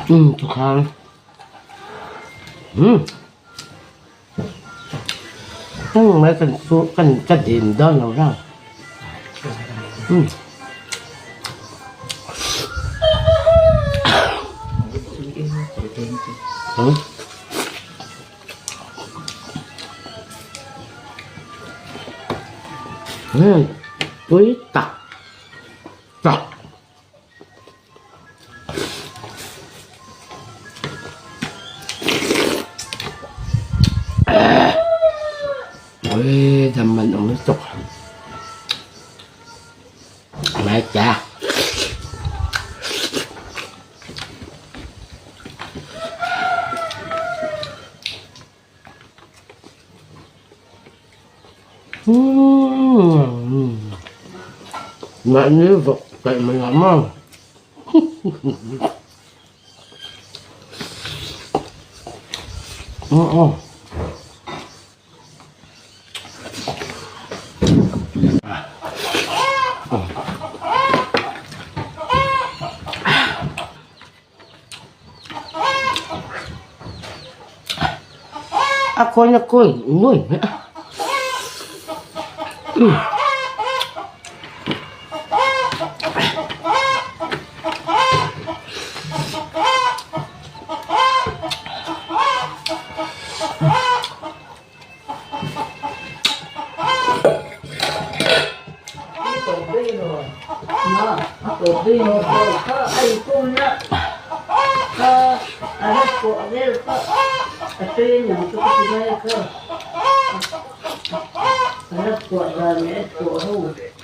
ทุกครั้งต้องมากันสู้กันจะเด่นด้านเราได้với tặc tặc ôi thầm mình nó tục mẹ cha mẹ nhớ vật vậy mình làm không Aku nak koi, nuôi. Kopi no ko ay kuna anak ko agil ko ito yun yung ito ko pinay ko anak ko agil ko